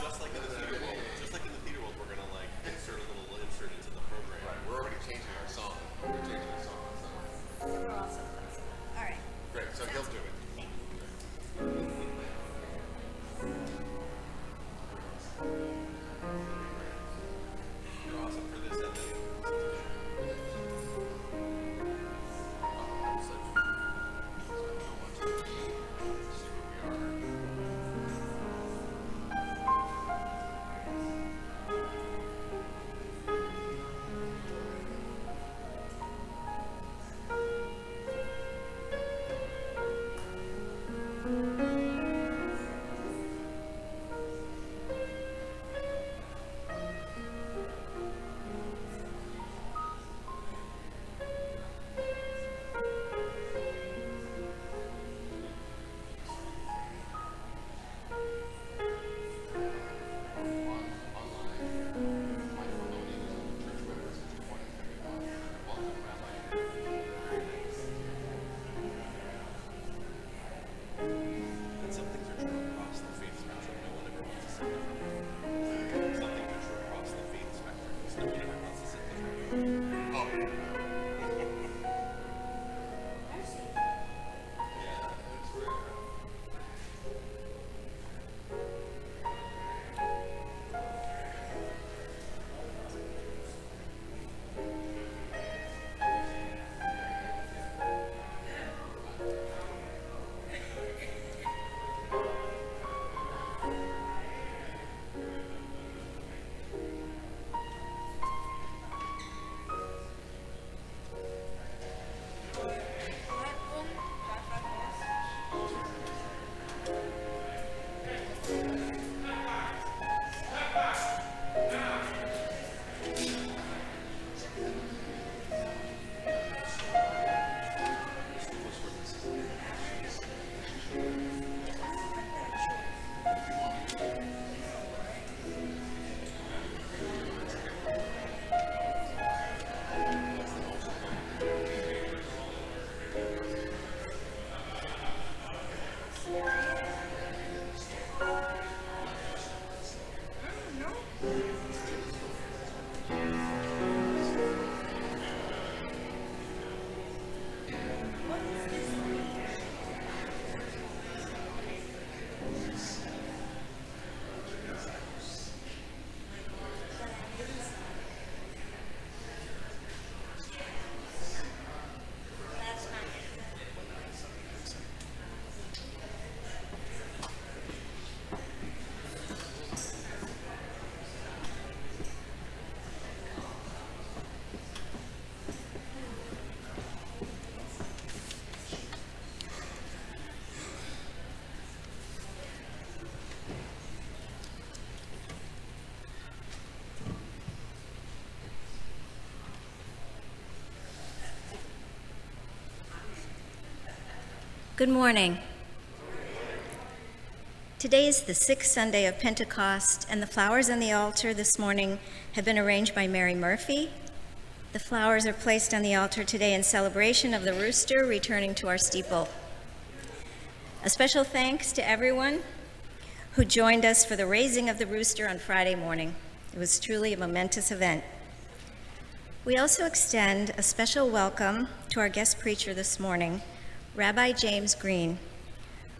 Just like in the theater world, we're gonna like insert a little insert into the program. Right, we're already changing our song. We're changing our song. So. We're also flexible. All right. Great, so he'll do it. Thank You're awesome for this ending. Good morning. Today is the sixth Sunday of Pentecost, and the flowers on the altar this morning have been arranged by Mary Murphy. The flowers are placed on the altar today in celebration of the rooster returning to our steeple. A special thanks to everyone who joined us for the raising of the rooster on Friday morning. It was truly a momentous event. We also extend a special welcome to our guest preacher this morning, Rabbi James Green,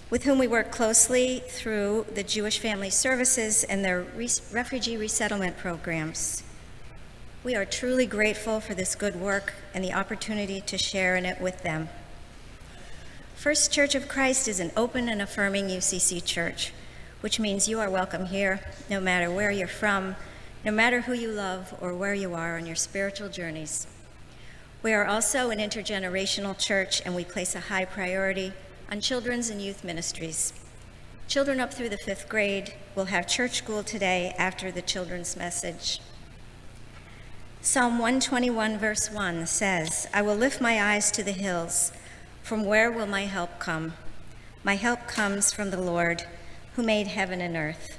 with whom we work closely through the Jewish Family Services and their refugee resettlement programs. We are truly grateful for this good work and the opportunity to share in it with them. First Church of Christ is an open and affirming UCC church, which means you are welcome here, no matter where you're from, no matter who you love or where you are on your spiritual journeys. We are also an intergenerational church, and we place a high priority on children's and youth ministries. Children up through the 5th grade will have church school today after the children's message. Psalm 121 verse 1 says, "I will lift my eyes to the hills. From where will my help come? My help comes from the Lord, who made heaven and earth."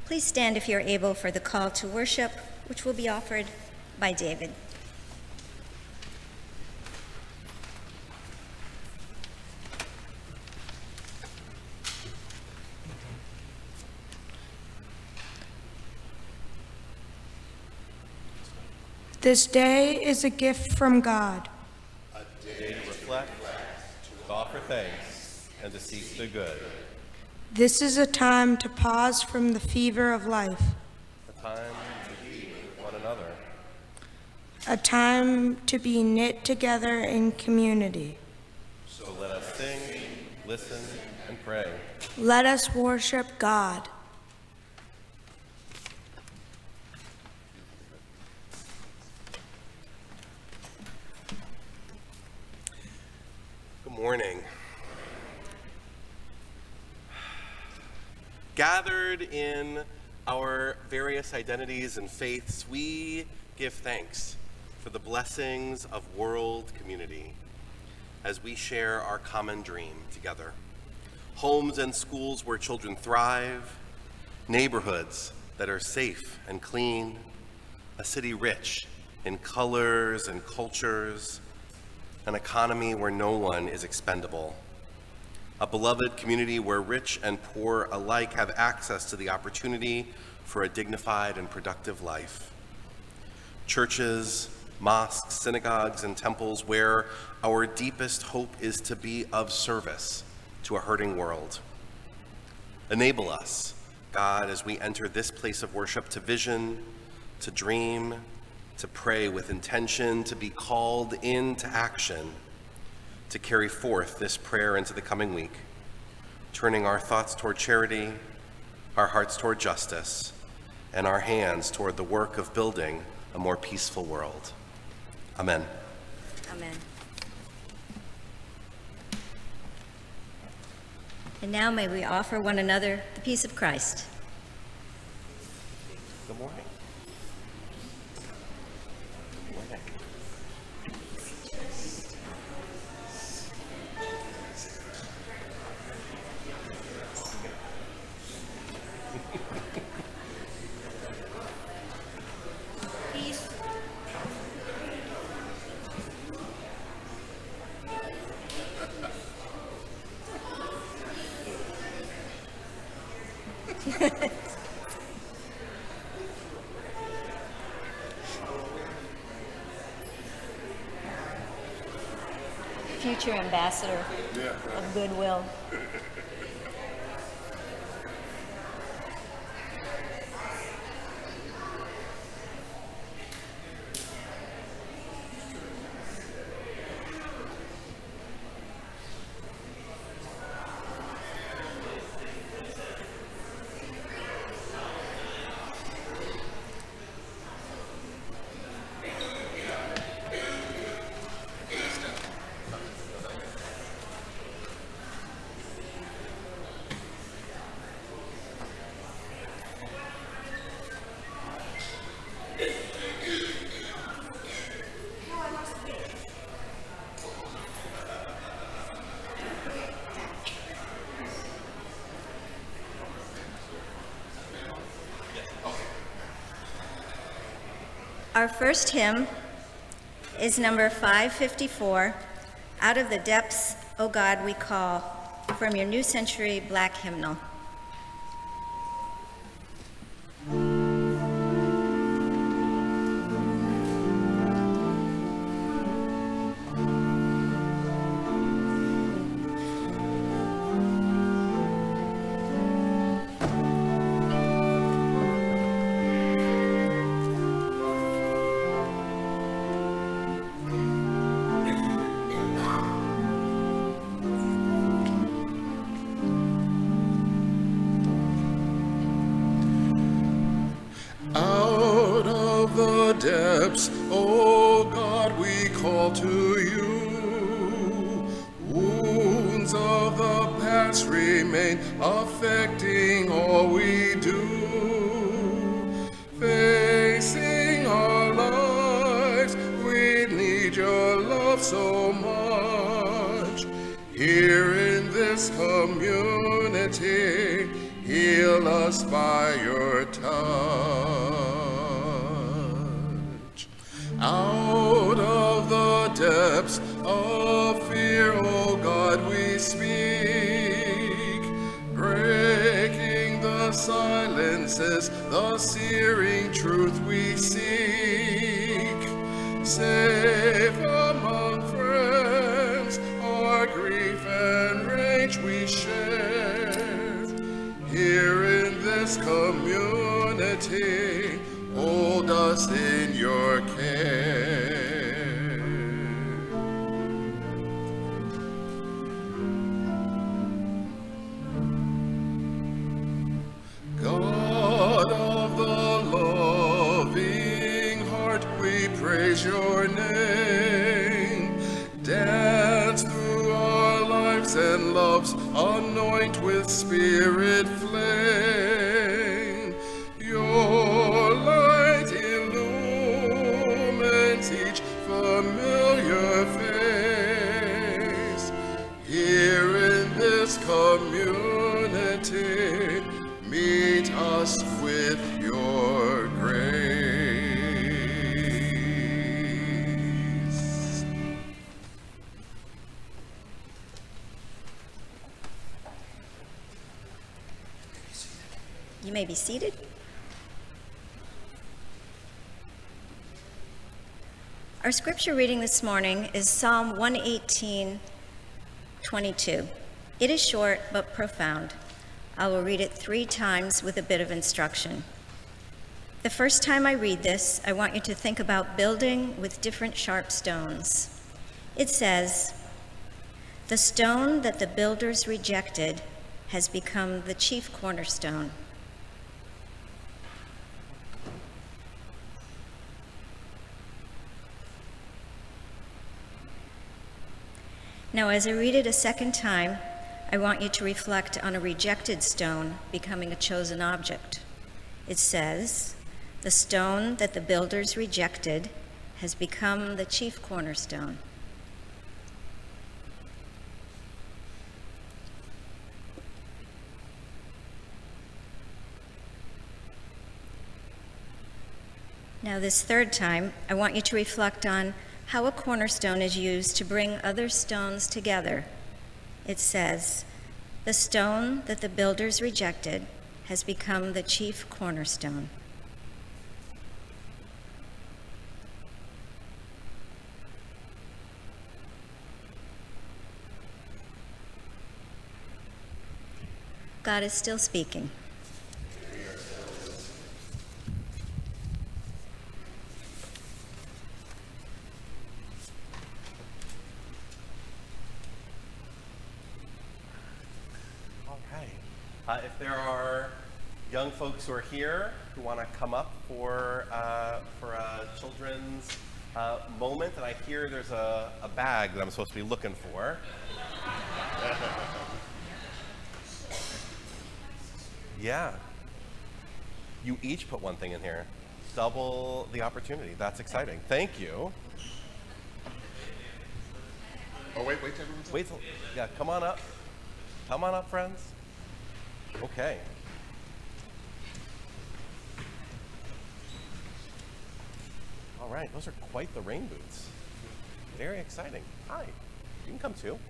Please stand if you're able for the call to worship, which will be offered by David. This day is a gift from God. A day to reflect, to offer thanks, and to seek the good. This is a time to pause from the fever of life. A time to be with one another. A time to be knit together in community. So let us sing, listen, and pray. Let us worship God. Good morning. Gathered in our various identities and faiths, we give thanks for the blessings of world community as we share our common dream together. Homes and schools where children thrive, neighborhoods that are safe and clean, a city rich in colors and cultures, an economy where no one is expendable, a beloved community where rich and poor alike have access to the opportunity for a dignified and productive life. Churches, mosques, synagogues, and temples where our deepest hope is to be of service to a hurting world. Enable us, God, as we enter this place of worship to vision, to dream, to pray with intention, to be called into action, to carry forth this prayer into the coming week, turning our thoughts toward charity, our hearts toward justice, and our hands toward the work of building a more peaceful world. Amen. Amen. And now may we offer one another the peace of Christ. Good morning. Future ambassador of goodwill. Our first hymn is number 554, Out of the Depths, O God We Call, from your New Century Black Hymnal. Depths, O God, we call to you. Wounds of the past remain, affecting all we do. Facing our lives, we need your love so much. Here in this community, heal us by your touch. Out of the depths of fear, O God, we speak, breaking the silences, the searing truth we seek. Safe among friends, our grief and rage we share. Here in this community, hold us in your care. God of the loving heart, we praise your name. Dance through our lives and loves, anoint with spirit flame. Your light illumines each familiar face. Here in this community, meet us with your grace. You may be seated. Our scripture reading this morning is Psalm 118:22. It is short but profound. I will read it 3 times with a bit of instruction. The first time I read this, I want you to think about building with different sharp stones. It says, "The stone that the builders rejected has become the chief cornerstone." Now, as I read it a second time, I want you to reflect on a rejected stone becoming a chosen object. It says, "The stone that the builders rejected has become the chief cornerstone." Now, this third time, I want you to reflect on how a cornerstone is used to bring other stones together. It says, "The stone that the builders rejected has become the chief cornerstone." God is still speaking. If there are young folks who are here who want to come up for a children's moment, and I hear there's a bag that I'm supposed to be looking for. Yeah. You each put one thing in here. Double the opportunity. That's exciting. Thank you. Oh, wait, everyone's Wait till, yeah, come on up. Come on up, friends. Okay. All right, those are quite the rain boots. Very exciting. Hi, you can come too.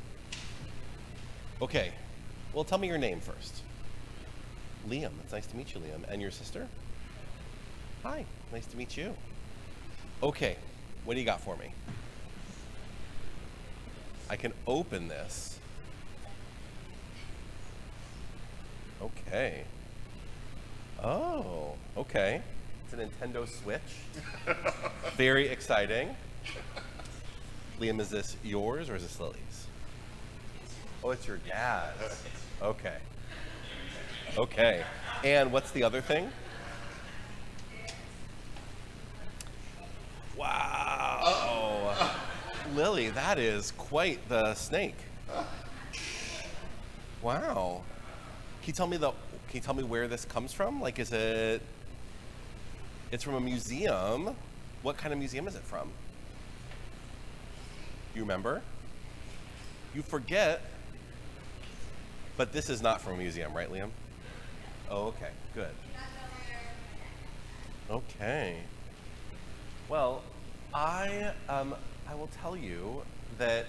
Okay, well, tell me your name first. Liam, it's nice to meet you, Liam. And your sister? Hi, nice to meet you. Okay, what do you got for me? I can open this. Okay. Oh, okay. It's a Nintendo Switch. Very exciting. Liam, is this yours or is this Lily's? Oh, it's your dad's. Okay. Okay. And what's the other thing? Wow. Lily, that is quite the snake. Wow. Can you tell me where this comes from? Like, it's from a museum. What kind of museum is it from? You remember? You forget, but this is not from a museum, right, Liam? Oh, okay, good. Okay. Well, I will tell you that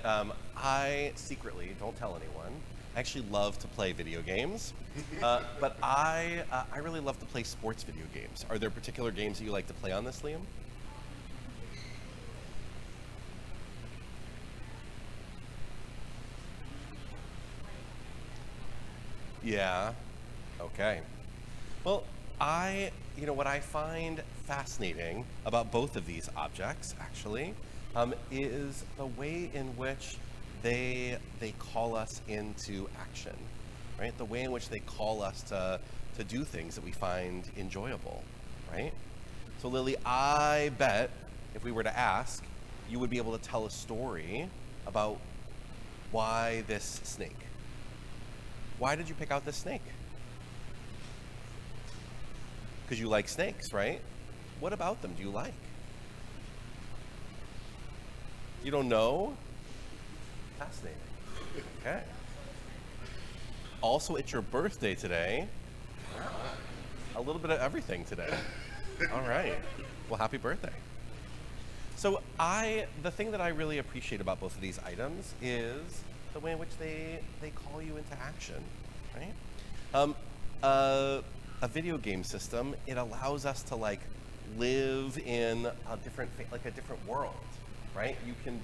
I secretly, don't tell anyone, I actually love to play video games, but I really love to play sports video games. Are there particular games that you like to play on this, Liam? Yeah. Okay. Well, what I find fascinating about both of these objects, actually, is the way in which they call us into action, right? The way in which they call us to do things that we find enjoyable, right? So Lily, I bet if we were to ask, you would be able to tell a story about why this snake. Why did you pick out this snake? Because you like snakes, right? What about them do you like? You don't know? Fascinating. Okay. Also, it's your birthday today. Wow. A little bit of everything today. All right. Well, happy birthday. So the thing that I really appreciate about both of these items is the way in which they call you into action, right? A video game system, it allows us to live in a different world, right? You can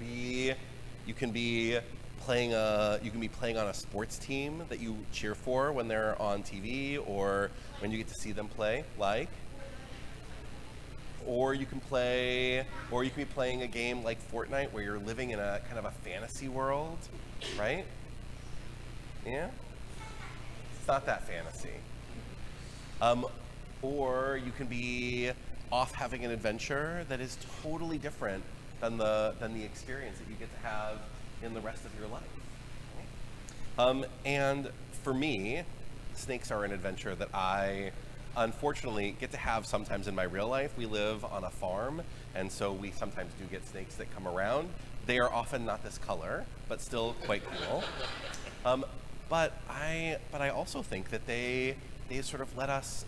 be playing on a sports team that you cheer for when they're on TV or when you get to see them play, or you can be playing a game like Fortnite where you're living in a kind of a fantasy world, right? Yeah? It's not that fantasy. Or you can be off having an adventure that is totally different than the experience that you get to have in the rest of your life. Right? And for me, snakes are an adventure that I unfortunately get to have sometimes in my real life. We live on a farm, and so we sometimes do get snakes that come around. They are often not this color, but still quite cool. But I also think that they sort of let us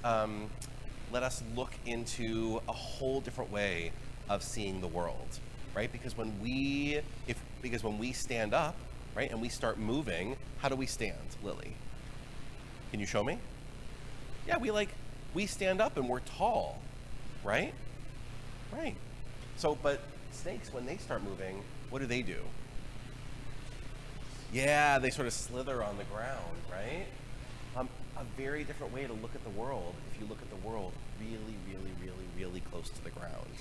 look into a whole different way of seeing the world, right? Because when we stand up, right, and we start moving, how do we stand, Lily? Can you show me? Yeah, we stand up and we're tall, right? Right. So, but snakes, when they start moving, what do? Yeah, they sort of slither on the ground, right? A very different way to look at the world if you look at the world really, really, really, really close to the ground.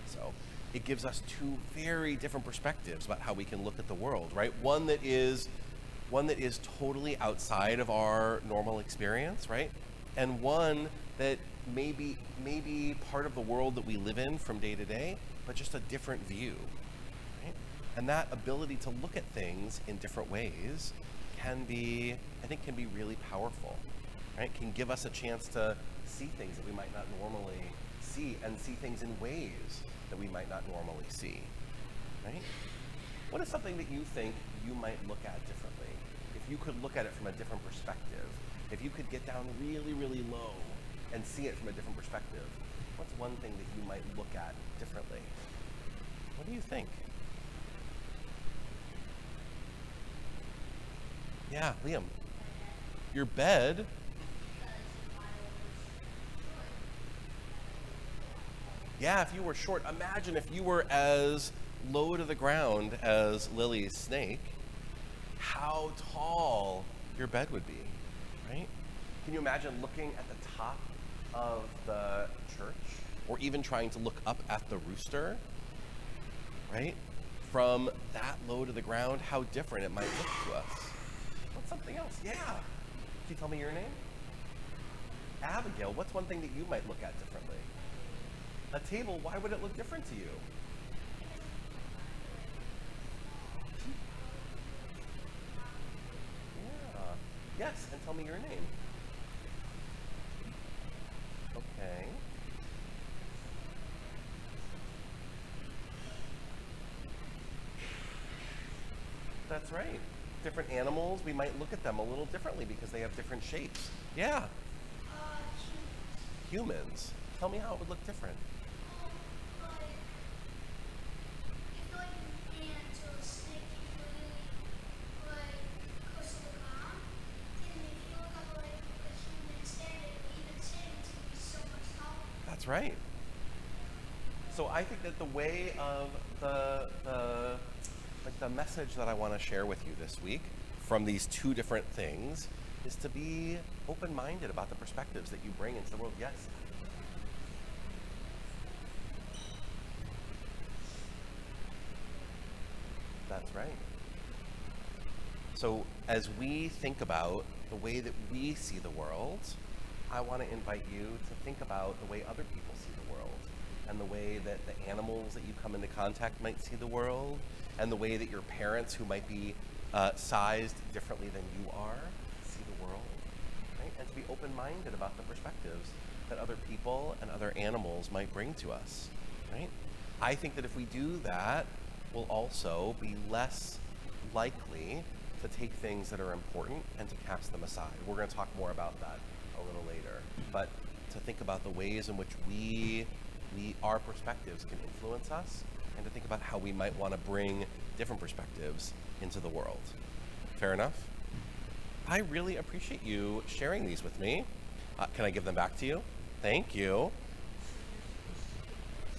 So it gives us two very different perspectives about how we can look at the world, right? One that is totally outside of our normal experience, right? And one that may be part of the world that we live in from day to day, but just a different view, right? And that ability to look at things in different ways can be really powerful, right? Can give us a chance to see things that we might not normally see, and see things in ways that we might not normally see, right? What is something that you think you might look at differently? If you could look at it from a different perspective, if you could get down really, really low and see it from a different perspective, what's one thing that you might look at differently? What do you think? Yeah, Liam. Your bed. Yeah, if you were short, imagine if you were as low to the ground as Lily's snake, how tall your bed would be, right? Can you imagine looking at the top of the church, or even trying to look up at the rooster, right? From that low to the ground, how different it might look to us. What's something else? Yeah. Can you tell me your name? Abigail, what's one thing that you might look at differently? A table, why would it look different to you? Yeah. Yes, and tell me your name. Okay. That's right. Different animals, we might look at them a little differently because they have different shapes. Yeah. Humans. Tell me how it would look different. That's right. So I think that the way of the message that I want to share with you this week from these two different things is to be open-minded about the perspectives that you bring into the world. Yes? That's right. So as we think about the way that we see the world, I want to invite you to think about the way other people see the world, and the way that the animals that you come into contact might see the world, and the way that your parents, who might be sized differently than you are, see the world, right? And to be open-minded about the perspectives that other people and other animals might bring to us, right? I think that if we do that, we'll also be less likely to take things that are important and to cast them aside. We're going to talk more about that a little later, but to think about the ways in which our perspectives can influence us, and to think about how we might want to bring different perspectives into the world. Fair enough? I really appreciate you sharing these with me. Can I give them back to you? Thank you.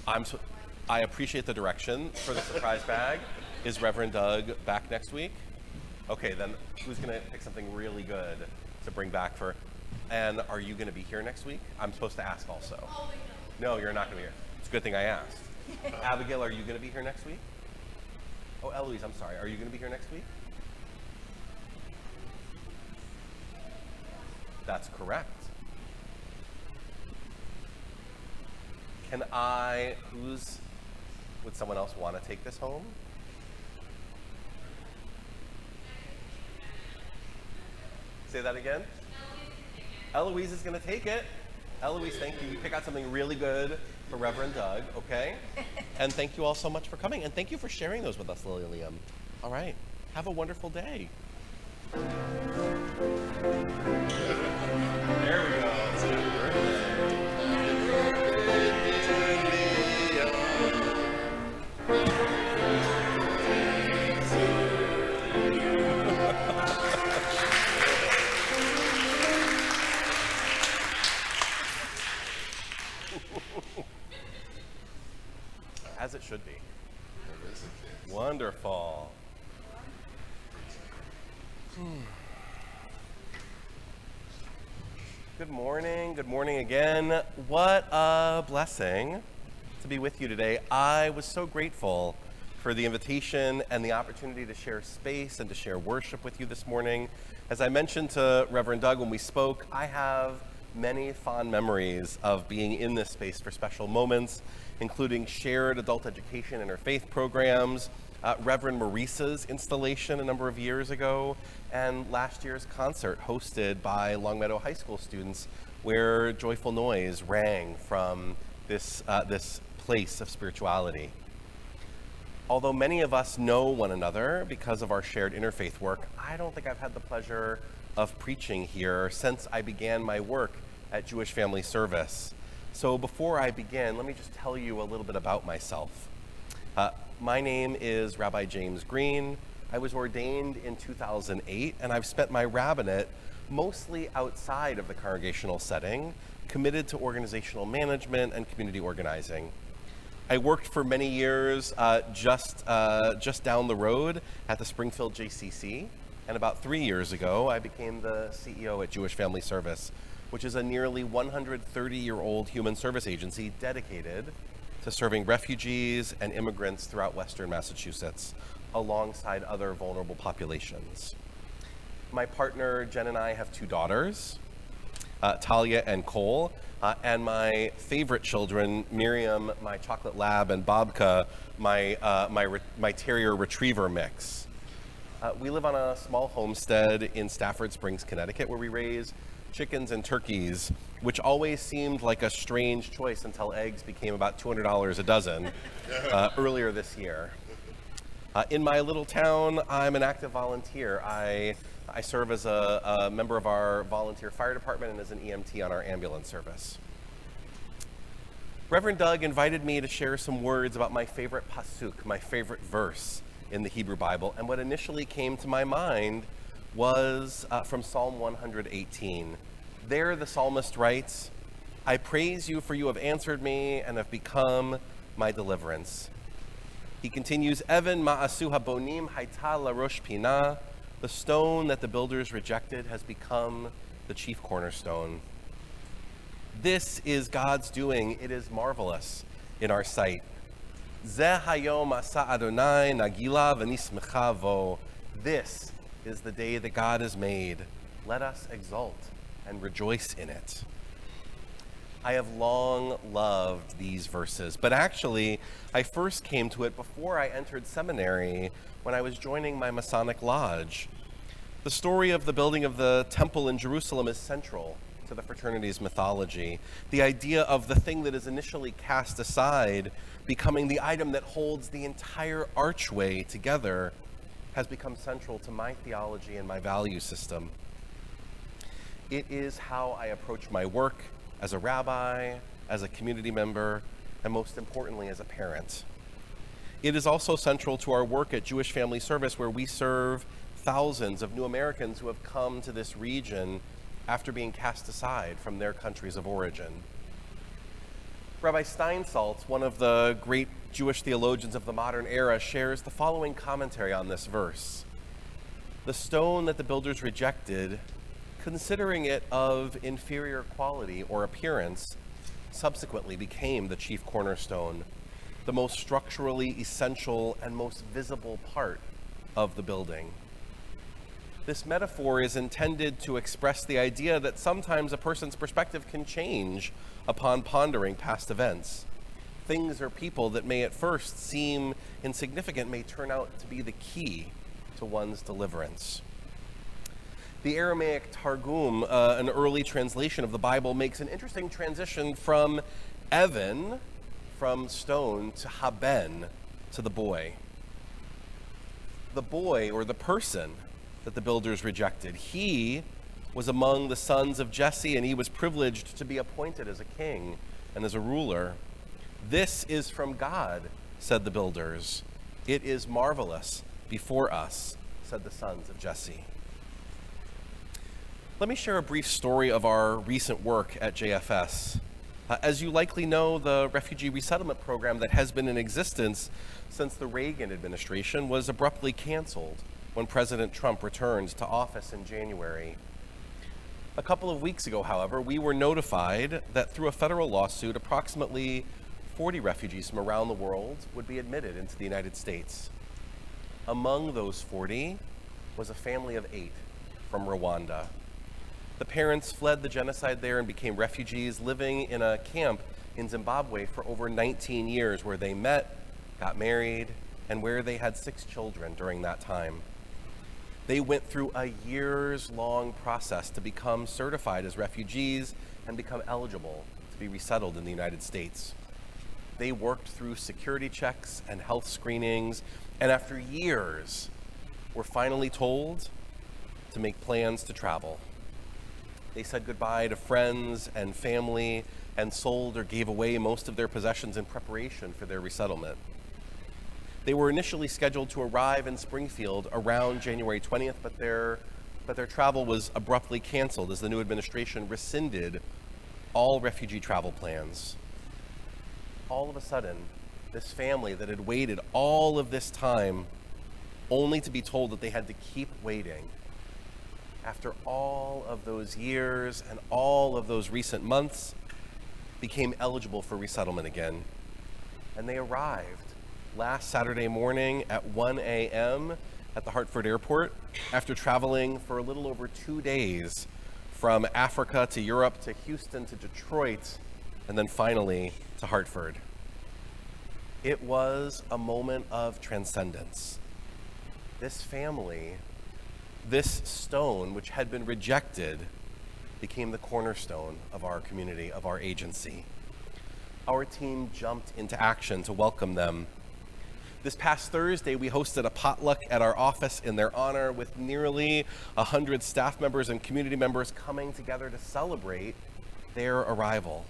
I appreciate the direction for the surprise bag. Is Reverend Doug back next week? Okay, then who's going to pick something really good to bring back for? And are you going to be here next week? I'm supposed to ask also. No, you're not going to be here. It's a good thing I asked. Abigail, are you going to be here next week? Oh, Eloise, I'm sorry. Are you going to be here next week? That's correct. Would someone else want to take this home? Say that again? Eloise is going to take it. Eloise, thank you. You pick out something really good for Reverend Doug, okay? And thank you all so much for coming. And thank you for sharing those with us, Lily and Liam. All right. Have a wonderful day. There we go. It's a good birthday. As it should be. Wonderful. Good morning. Good morning again. What a blessing to be with you today. I was so grateful for the invitation and the opportunity to share space and to share worship with you this morning. As I mentioned to Reverend Doug when we spoke, I have many fond memories of being in this space for special moments, including shared adult education interfaith programs, Reverend Maurice's installation a number of years ago, and last year's concert hosted by Longmeadow High School students, where joyful noise rang from this place of spirituality. Although many of us know one another because of our shared interfaith work, I don't think I've had the pleasure of preaching here since I began my work at Jewish Family Service. So before I begin, let me just tell you a little bit about myself. My name is Rabbi James Green. I was ordained in 2008, and I've spent my rabbinate mostly outside of the congregational setting, committed to organizational management and community organizing. I worked for many years just down the road at the Springfield JCC, and about 3 years ago, I became the CEO at Jewish Family Service, which is a nearly 130-year-old human service agency dedicated to serving refugees and immigrants throughout Western Massachusetts, alongside other vulnerable populations. My partner, Jen, and I have 2 daughters, Talia and Cole, and my favorite children, Miriam, my chocolate lab, and Bobka, my terrier retriever mix. We live on a small homestead in Stafford Springs, Connecticut, where we raise chickens and turkeys, which always seemed like a strange choice until eggs became about $200 a dozen earlier this year. In my little town, I'm an active volunteer. I serve as a member of our volunteer fire department and as an EMT on our ambulance service. Reverend Doug invited me to share some words about my favorite pasuk, my favorite verse in the Hebrew Bible, and what initially came to my mind was from Psalm 118. There the psalmist writes, "I praise you, for you have answered me and have become my deliverance." He continues, "Even ma'asu habonim haita la rosh pina, The stone that the builders rejected has become the chief cornerstone. This is God's doing. It is marvelous in our sight. Zeh hayom asa Adonai nagila v'nismecha vo. This is the day that God has made. Let us exult and rejoice in it. I have long loved these verses, but actually, I first came to it before I entered seminary when I was joining my Masonic lodge. The story of the building of the temple in Jerusalem is central to the fraternity's mythology. The idea of the thing that is initially cast aside becoming the item that holds the entire archway together has become central to my theology and my value system. It is how I approach my work as a rabbi, as a community member, and most importantly, as a parent. It is also central to our work at Jewish Family Service, where we serve thousands of new Americans who have come to this region after being cast aside from their countries of origin. Rabbi Steinsaltz, one of the great Jewish theologians of the modern era, shares the following commentary on this verse. The stone that the builders rejected, considering it of inferior quality or appearance, subsequently became the chief cornerstone, the most structurally essential and most visible part of the building. This metaphor is intended to express the idea that sometimes a person's perspective can change upon pondering past events. Things or people that may at first seem insignificant may turn out to be the key to one's deliverance. The Aramaic Targum, an early translation of the Bible, makes an interesting transition from Evan, from stone, to Haben, to the boy. The boy, or the person that the builders rejected, he was among the sons of Jesse, and he was privileged to be appointed as a king and as a ruler. This is from God, said the builders. It is marvelous before us, said the sons of Jesse. Let me share a brief story of our recent work at JFS. As you likely know, the refugee resettlement program that has been in existence since the Reagan administration was abruptly canceled when President Trump returned to office in January. A couple of weeks ago, however, we were notified that through a federal lawsuit, approximately 40 refugees from around the world would be admitted into the United States. Among those 40 was a family of 8 from Rwanda. The parents fled the genocide there and became refugees, living in a camp in Zimbabwe for over 19 years, where they met, got married, and where they had 6 children during that time. They went through a years-long process to become certified as refugees and become eligible to be resettled in the United States. They worked through security checks and health screenings, and after years, were finally told to make plans to travel. They said goodbye to friends and family and sold or gave away most of their possessions in preparation for their resettlement. They were initially scheduled to arrive in Springfield around January 20th, but their travel was abruptly canceled as the new administration rescinded all refugee travel plans. All of a sudden, this family that had waited all of this time only to be told that they had to keep waiting, after all of those years and all of those recent months, became eligible for resettlement again. And they arrived last Saturday morning at 1 a.m. at the Hartford airport after traveling for a little over 2 days from Africa to Europe to Houston to Detroit and then finally to Hartford. It was a moment of transcendence. This family, this stone, which had been rejected, became the cornerstone of our community, of our agency. Our team jumped into action to welcome them. This past Thursday, we hosted a potluck at our office in their honor with nearly 100 staff members and community members coming together to celebrate their arrival.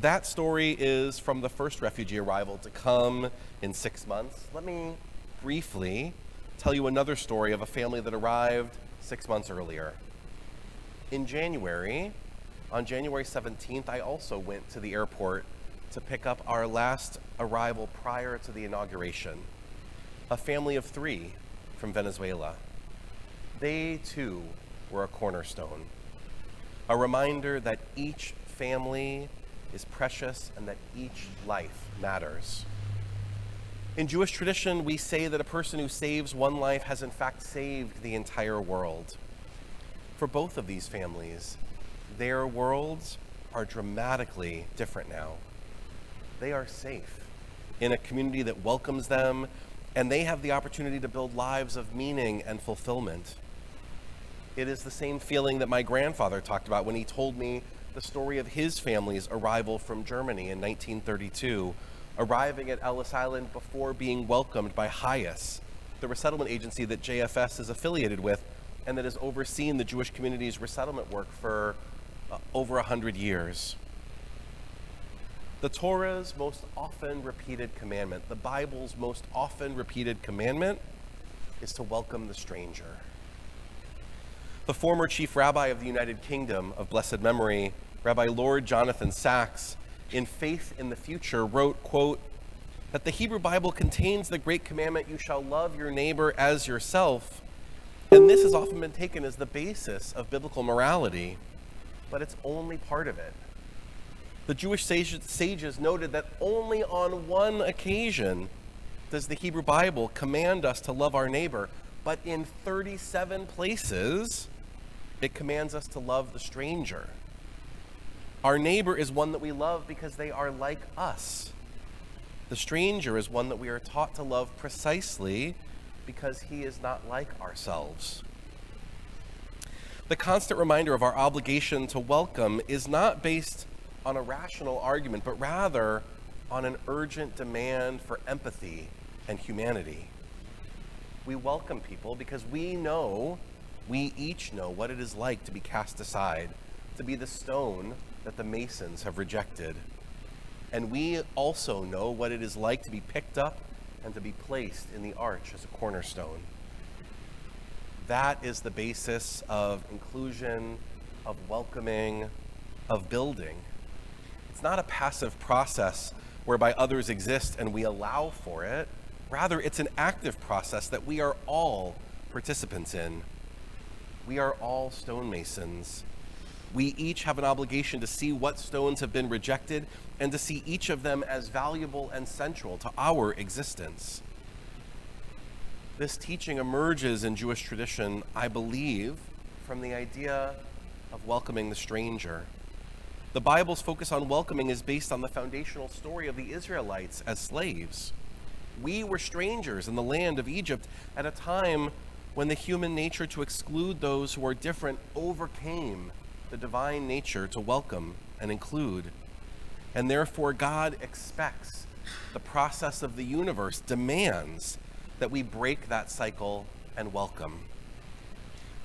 That story is from the first refugee arrival to come in 6 months. Let me briefly tell you another story of a family that arrived 6 months earlier. In January, on January 17th, I also went to the airport to pick up our last arrival prior to the inauguration. A family of 3 from Venezuela. They too were a cornerstone, a reminder that each family is precious and that each life matters. In Jewish tradition, we say that a person who saves one life has in fact saved the entire world. For both of these families, their worlds are dramatically different now. They are safe in a community that welcomes them, and they have the opportunity to build lives of meaning and fulfillment. It is the same feeling that my grandfather talked about when he told me the story of his family's arrival from Germany in 1932, arriving at Ellis Island before being welcomed by HIAS, the resettlement agency that JFS is affiliated with and that has overseen the Jewish community's resettlement work for over 100 years. The Torah's most often repeated commandment, the Bible's most often repeated commandment, is to welcome the stranger. The former chief rabbi of the United Kingdom of blessed memory, Rabbi Lord Jonathan Sacks, in Faith in the Future, wrote, quote, that the Hebrew Bible contains the great commandment, you shall love your neighbor as yourself, and this has often been taken as the basis of biblical morality, but it's only part of it. The Jewish sages noted that only on one occasion does the Hebrew Bible command us to love our neighbor, but in 37 places, it commands us to love the stranger. Our neighbor is one that we love because they are like us. The stranger is one that we are taught to love precisely because he is not like ourselves. The constant reminder of our obligation to welcome is not based on a rational argument, but rather on an urgent demand for empathy and humanity. We welcome people because we each know what it is like to be cast aside, to be the stone that the masons have rejected. And we also know what it is like to be picked up and to be placed in the arch as a cornerstone. That is the basis of inclusion, of welcoming, of building. It's not a passive process whereby others exist and we allow for it. Rather, it's an active process that we are all participants in. We are all stonemasons. We each have an obligation to see what stones have been rejected and to see each of them as valuable and central to our existence. This teaching emerges in Jewish tradition, I believe, from the idea of welcoming the stranger. The Bible's focus on welcoming is based on the foundational story of the Israelites as slaves. We were strangers in the land of Egypt at a time when the human nature to exclude those who are different overcame the divine nature to welcome and include. And therefore, God expects, the process of the universe demands that we break that cycle and welcome.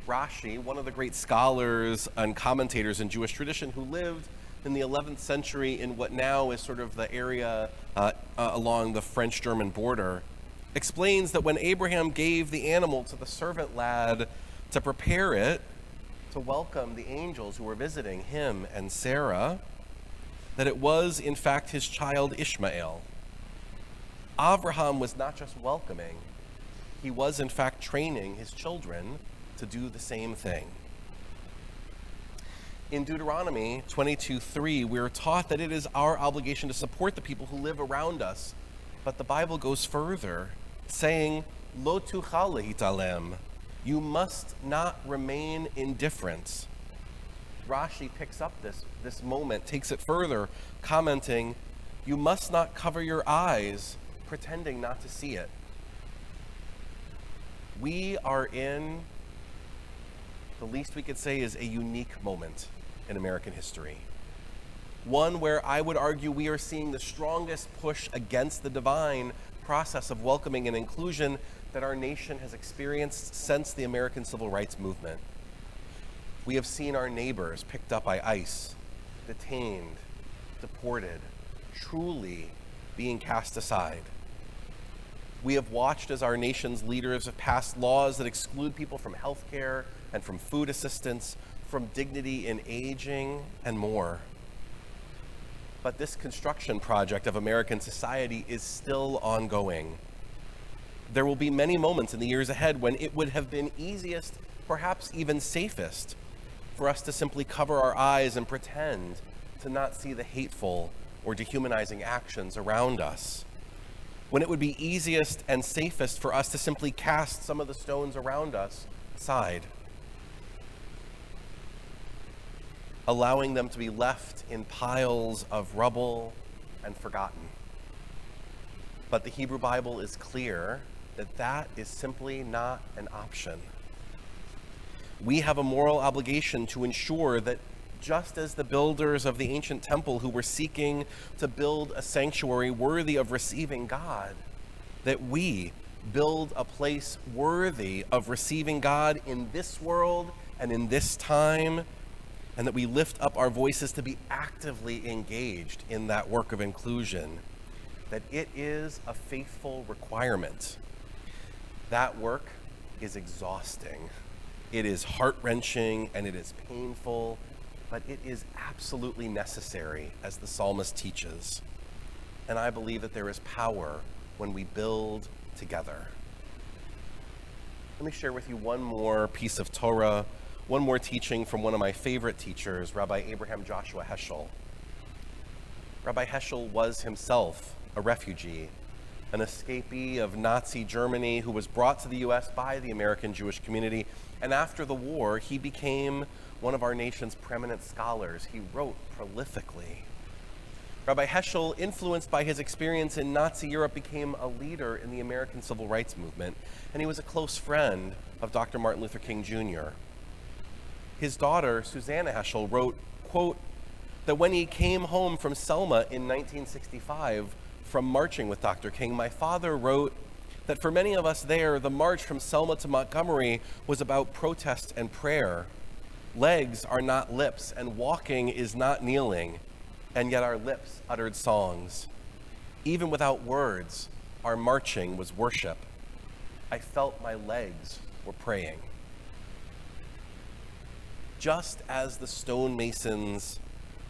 Rashi, one of the great scholars and commentators in Jewish tradition who lived in the 11th century in what now is sort of the area along the French-German border, explains that when Abraham gave the animal to the servant lad to prepare it to welcome the angels who were visiting him and Sarah, that it was in fact his child Ishmael. Abraham was not just welcoming, he was in fact training his children to do the same thing. In Deuteronomy 22:3, we are taught that it is our obligation to support the people who live around us. But the Bible goes further, saying, Lo tuchal lehitalem, you must not remain indifferent. Rashi picks up this moment, takes it further, commenting, you must not cover your eyes, pretending not to see it. We are in, the least we could say, is a unique moment in American history. One where I would argue we are seeing the strongest push against the divine process of welcoming and inclusion that our nation has experienced since the American Civil Rights Movement. We have seen our neighbors picked up by ICE, detained, deported, truly being cast aside. We have watched as our nation's leaders have passed laws that exclude people from health care and from food assistance, from dignity in aging, and more. But this construction project of American society is still ongoing. There will be many moments in the years ahead when it would have been easiest, perhaps even safest, for us to simply cover our eyes and pretend to not see the hateful or dehumanizing actions around us. When it would be easiest and safest for us to simply cast some of the stones around us aside, allowing them to be left in piles of rubble and forgotten. But the Hebrew Bible is clear that that is simply not an option. We have a moral obligation to ensure that just as the builders of the ancient temple who were seeking to build a sanctuary worthy of receiving God, that we build a place worthy of receiving God in this world and in this time, and that we lift up our voices to be actively engaged in that work of inclusion, that it is a faithful requirement. That work is exhausting. It is heart-wrenching and it is painful, but it is absolutely necessary, as the psalmist teaches. And I believe that there is power when we build together. Let me share with you one more piece of Torah, one more teaching from one of my favorite teachers, Rabbi Abraham Joshua Heschel. Rabbi Heschel was himself a refugee, an escapee of Nazi Germany who was brought to the U.S. by the American Jewish community. And after the war, he became one of our nation's preeminent scholars. He wrote prolifically. Rabbi Heschel, influenced by his experience in Nazi Europe, became a leader in the American Civil Rights Movement, and he was a close friend of Dr. Martin Luther King Jr. His daughter, Susanna Heschel, wrote, quote, that when he came home from Selma in 1965 from marching with Dr. King, my father wrote that for many of us there, the march from Selma to Montgomery was about protest and prayer. Legs are not lips, and walking is not kneeling, and yet our lips uttered songs. Even without words, our marching was worship. I felt my legs were praying. Just as the stonemasons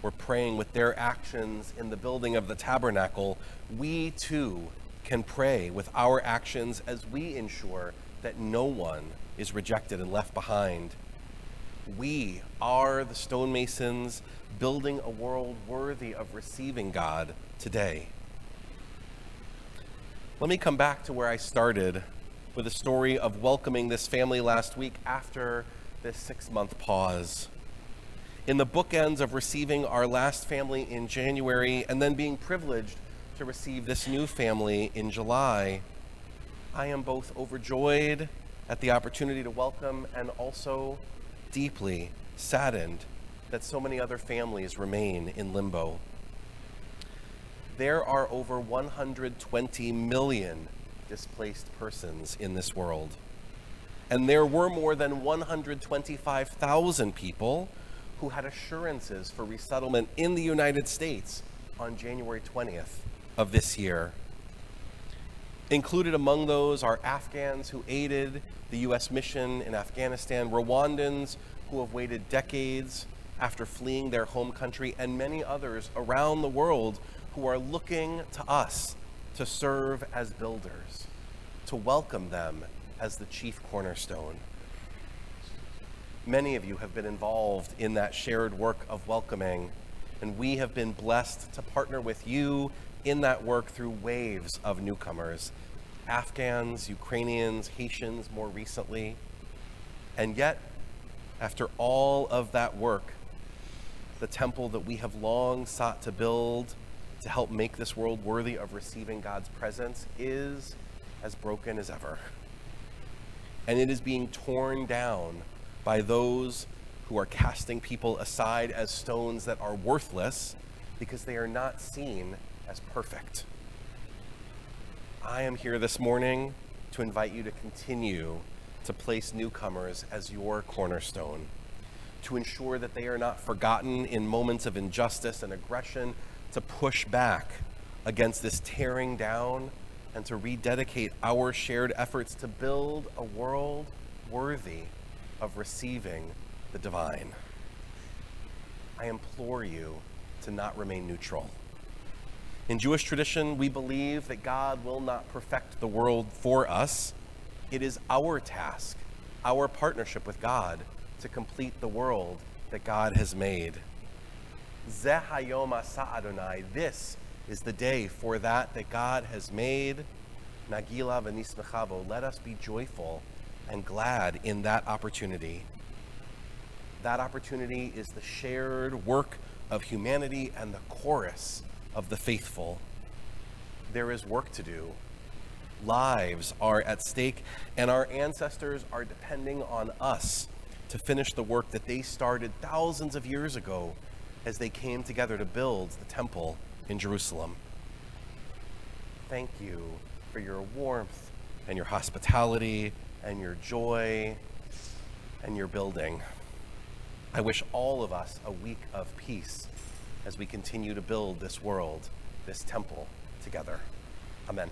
were praying with their actions in the building of the tabernacle, we too can pray with our actions as we ensure that no one is rejected and left behind. We are the stonemasons building a world worthy of receiving God today. Let me come back to where I started with a story of welcoming this family last week after this 6-month pause. In the bookends of receiving our last family in January and then being privileged to receive this new family in July, I am both overjoyed at the opportunity to welcome and also deeply saddened that so many other families remain in limbo. There are over 120 million displaced persons in this world, and there were more than 125,000 people who had assurances for resettlement in the United States on January 20th of this year. Included among those are Afghans who aided the U.S. mission in Afghanistan, Rwandans who have waited decades after fleeing their home country, and many others around the world who are looking to us to serve as builders, to welcome them as the chief cornerstone. Many of you have been involved in that shared work of welcoming, and we have been blessed to partner with you in that work through waves of newcomers, Afghans, Ukrainians, Haitians more recently. And yet, after all of that work, the temple that we have long sought to build to help make this world worthy of receiving God's presence is as broken as ever. And it is being torn down by those who are casting people aside as stones that are worthless because they are not seen as perfect. I am here this morning to invite you to continue to place newcomers as your cornerstone, to ensure that they are not forgotten in moments of injustice and aggression, to push back against this tearing down, and to rededicate our shared efforts to build a world worthy of receiving the divine. I implore you to not remain neutral. In Jewish tradition, we believe that God will not perfect the world for us. It is our task, our partnership with God, to complete the world that God has made. Zeh hayom asa Adonai, this is the day for that God has made. Nagila v'nismechavo, let us be joyful and glad in that opportunity. That opportunity is the shared work of humanity and the chorus of the faithful. There is work to do. Lives are at stake, and our ancestors are depending on us to finish the work that they started thousands of years ago as they came together to build the temple in Jerusalem. Thank you for your warmth and your hospitality and your joy and your building. I wish all of us a week of peace as we continue to build this world, this temple together. Amen.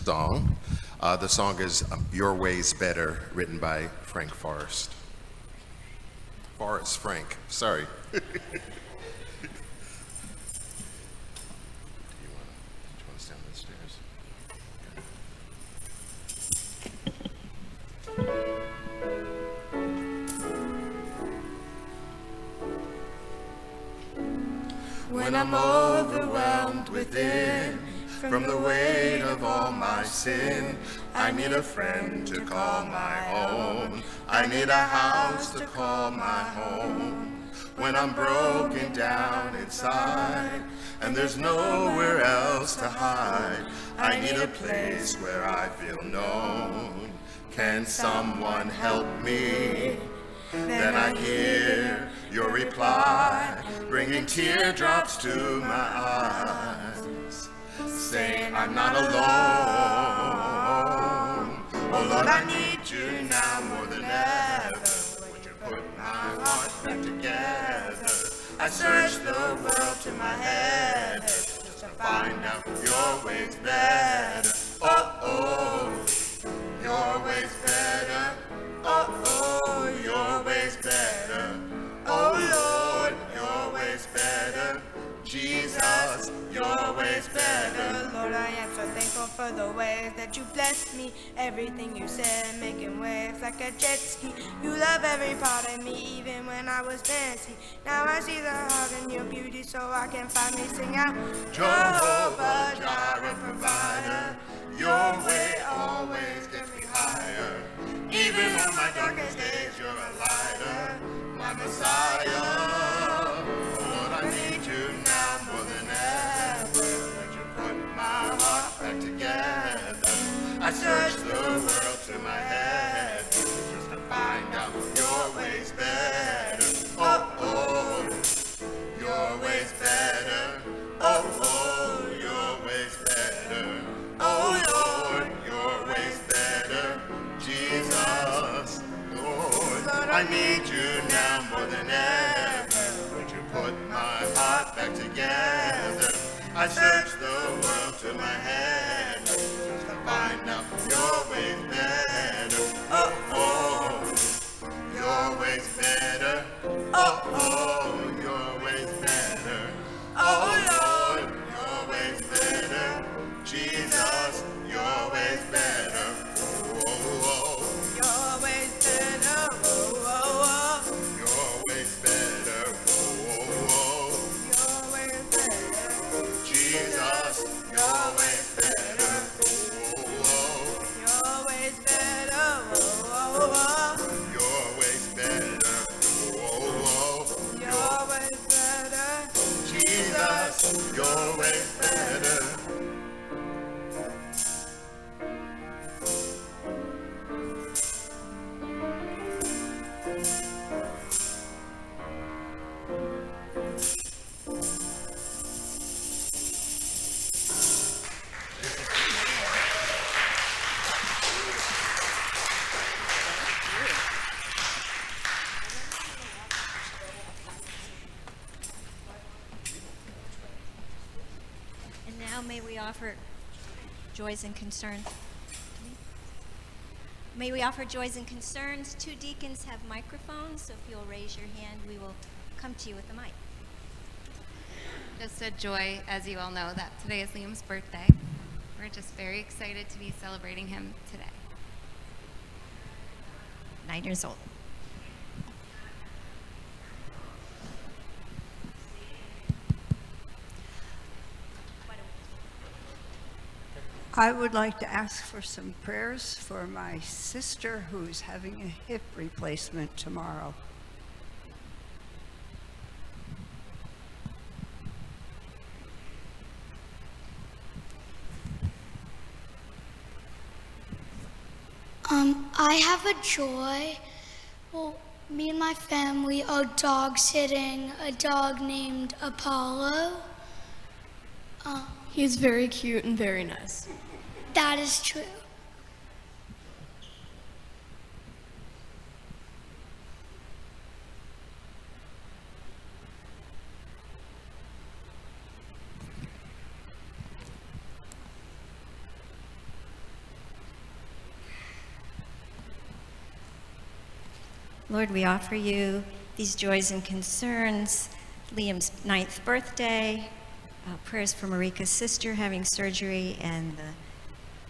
Song. The song is Your Way's Better, written by Frank Forrest. Frank, sorry. Do you want to stand on the stairs? When I'm overwhelmed within from the weight of all my sin, I need a friend to call my own. I need a house to call my home. When I'm broken down inside and there's nowhere else to hide, I need a place where I feel known. Can someone help me? Then I hear your reply, bringing teardrops to my eyes, saying I'm not alone. Oh Lord, I need you now more than ever. Would you put my heart back together? I search the world to my head just to find out your way's better. Oh, oh, your way's better. Oh, oh, your way's better. Oh Lord, your way's better. Jesus, your way's better. Lord, I am so thankful for the ways that you blessed me. Everything you said, making waves like a jet ski. You love every part of me, even when I was messy. Now I see the heart in your beauty, so I can finally sing out. Jehovah Jireh, provider. Your way always gets me higher. Even on my darkest days, you're a lighter, my Messiah. Lord, I need you now more than ever. Would you put my heart back together? I search the world to my head just to find out your way's better. Oh, oh, your way's better. Oh, oh, your way's better. Oh, Lord, your way's better. Jesus, Lord, I need you now more than ever. Would you put my heart back together? I search the world to my head just to find out your way's better. Oh, oh, your way's better. Oh, oh, your way's better. Oh, Lord, your way's better. Jesus, your way's better. Oh, oh, Your way's better. Oh, oh, oh. your way's better. Oh, oh, Your way's better. Jesus, your way's better. Oh, Your way's better. Oh, oh, oh. your way's better. Oh, Your way's better. Jesus, may we offer joys and concerns. May we offer joys and concerns. 2 deacons have microphones, so if you'll raise your hand, we will come to you with the mic. Just a joy, as you all know, that today is Liam's birthday. We're just very excited to be celebrating him today. 9 years old. I would like to ask for some prayers for my sister who's having a hip replacement tomorrow. I have a joy. Well, me and my family are dog sitting a dog named Apollo. He's very cute and very nice. That is true. Lord, we offer you these joys and concerns, Liam's 9th birthday, prayers for Marika's sister having surgery, and the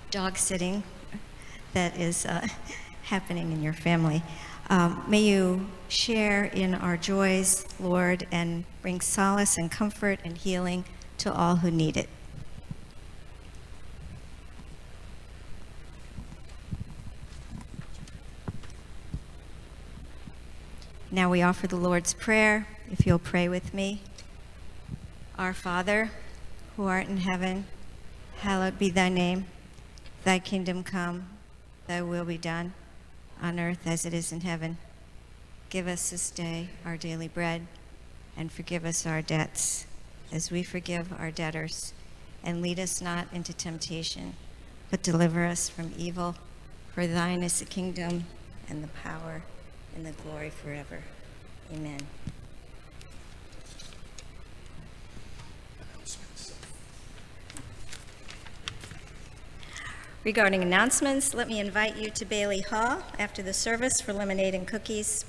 dog sitting that is happening in your family. May you share in our joys, Lord, and bring solace and comfort and healing to all who need it. Now we offer the Lord's Prayer. If you'll pray with me. Our Father, who art in heaven, hallowed be thy name. Thy kingdom come, thy will be done, on earth as it is in heaven. Give us this day our daily bread, and forgive us our debts, as we forgive our debtors. And lead us not into temptation, but deliver us from evil. For thine is the kingdom, and the power, and the glory forever. Amen. Regarding announcements, let me invite you to Bailey Hall after the service for lemonade and cookies.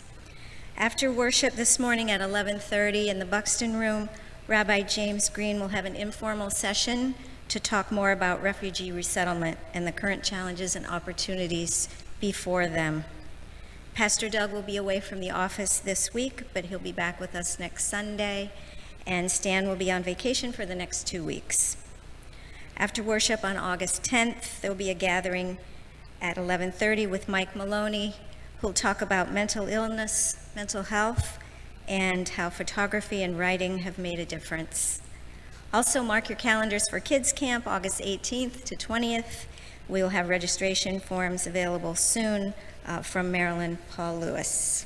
After worship this morning at 11:30 in the Buxton Room, Rabbi James Green will have an informal session to talk more about refugee resettlement and the current challenges and opportunities before them. Pastor Doug will be away from the office this week, but he'll be back with us next Sunday, and Stan will be on vacation for the next 2 weeks. After worship on August 10th, there will be a gathering at 11:30 with Mike Maloney, who'll talk about mental illness, mental health, and how photography and writing have made a difference. Also, mark your calendars for Kids Camp, August 18th to 20th. We will have registration forms available soon from Marilyn Paul Lewis.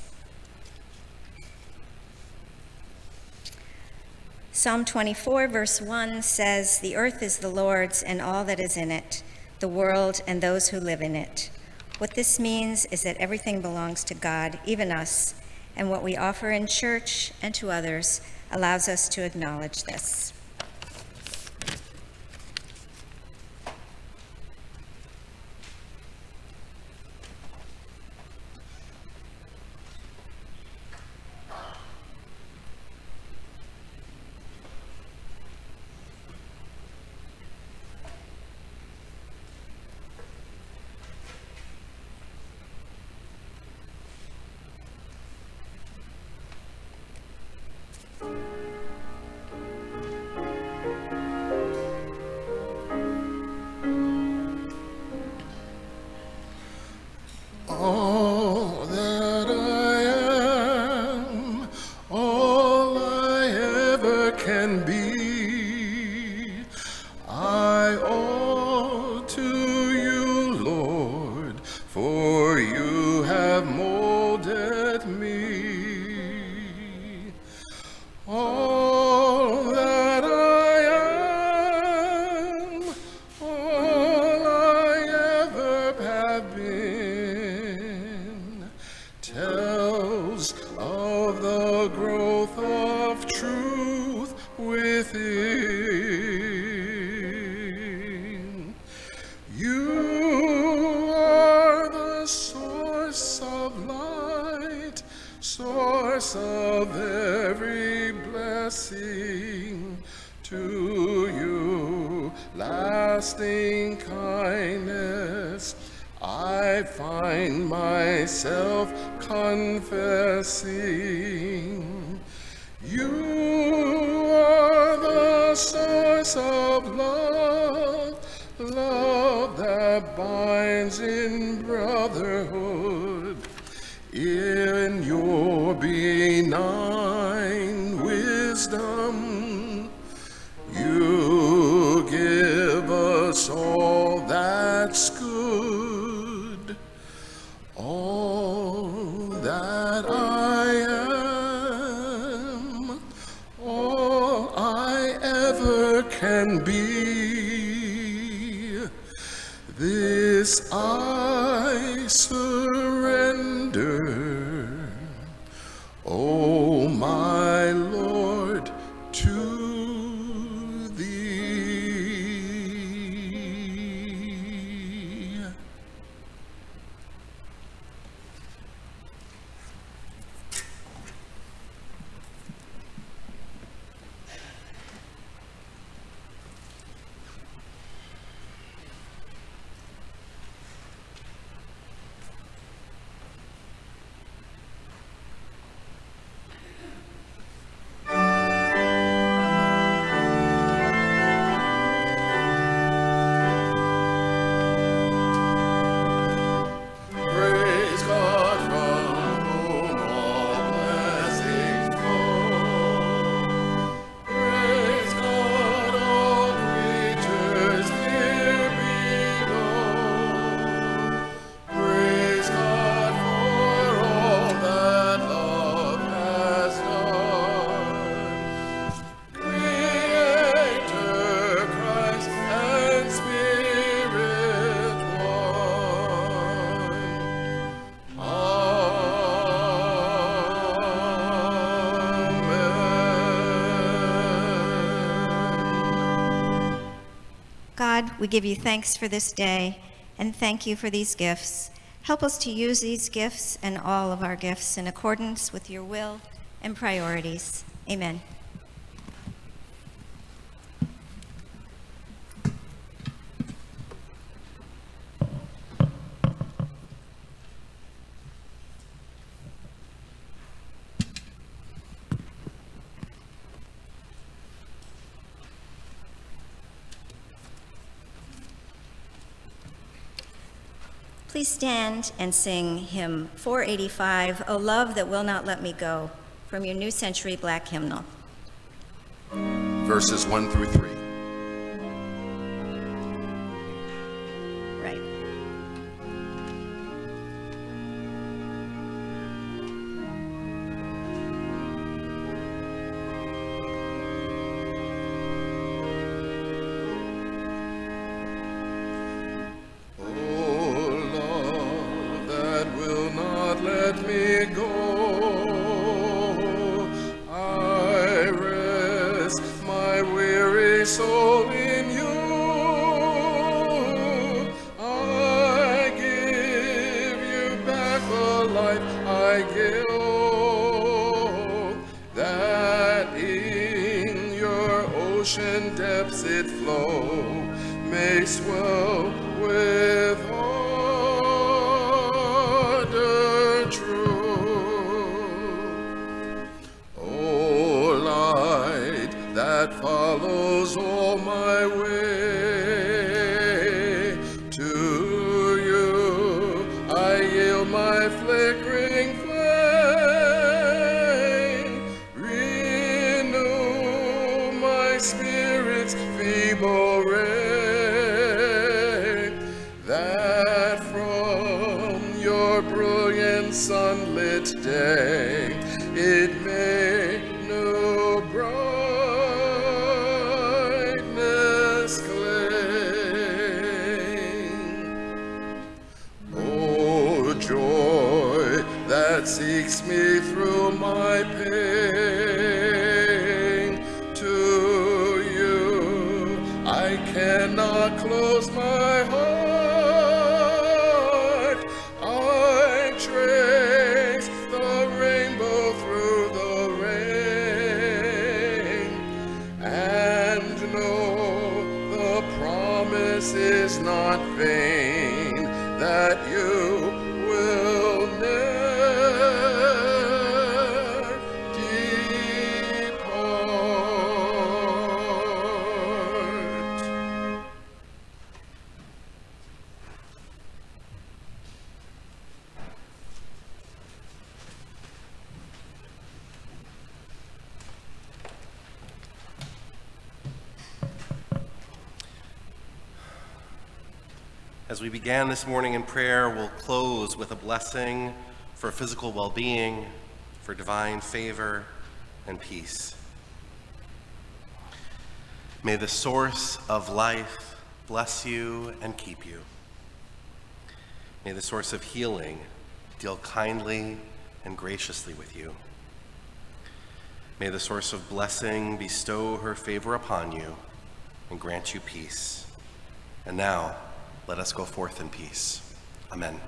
Psalm 24, verse 1 says, "The earth is the Lord's and all that is in it, the world and those who live in it." What this means is that everything belongs to God, even us, and what we offer in church and to others allows us to acknowledge this. All that I am, all I ever can be, I owe to you, Lord, for you have molded me. All that I am, all I ever have been, tells of the growth of truth within. source of every blessing, to you, lasting kindness, I find myself confessing. You are the source of love, love that binds in brotherhood. In your benign wisdom, you give us all that's good, all that I am, all I ever can be. This I surrender, O my Lord, to thee. Praise God from whom all blessings flow. Praise God, all creatures here below. Praise God for all that love has done. Creator, Christ, and Spirit one. Amen. God, we give you thanks for this day and thank you for these gifts. Help us to use these gifts and all of our gifts in accordance with your will and priorities. Amen. Please stand and sing hymn 485, O Love That Will Not Let Me Go, from your New Century Black Hymnal. Verses 1 through 3. Right. Let me go. I rest my weary soul in you. I give you back the life I give, that in your ocean depths it flow, may swell with that follows all my way. To you I yield my flickering flame. Renew my spirit's feeble ray, that from your brilliant sunlit day it may know brightness claim. Oh, joy that seeks me through my pain, to you I cannot close my heart. I trace the rainbow through vain, that you will ne'er depart. As we began this morning in prayer, we'll close with a blessing for physical well-being, for divine favor and peace. May the source of life bless you and keep you. May the source of healing deal kindly and graciously with you. May the source of blessing bestow her favor upon you and grant you peace. And now, let us go forth in peace. Amen.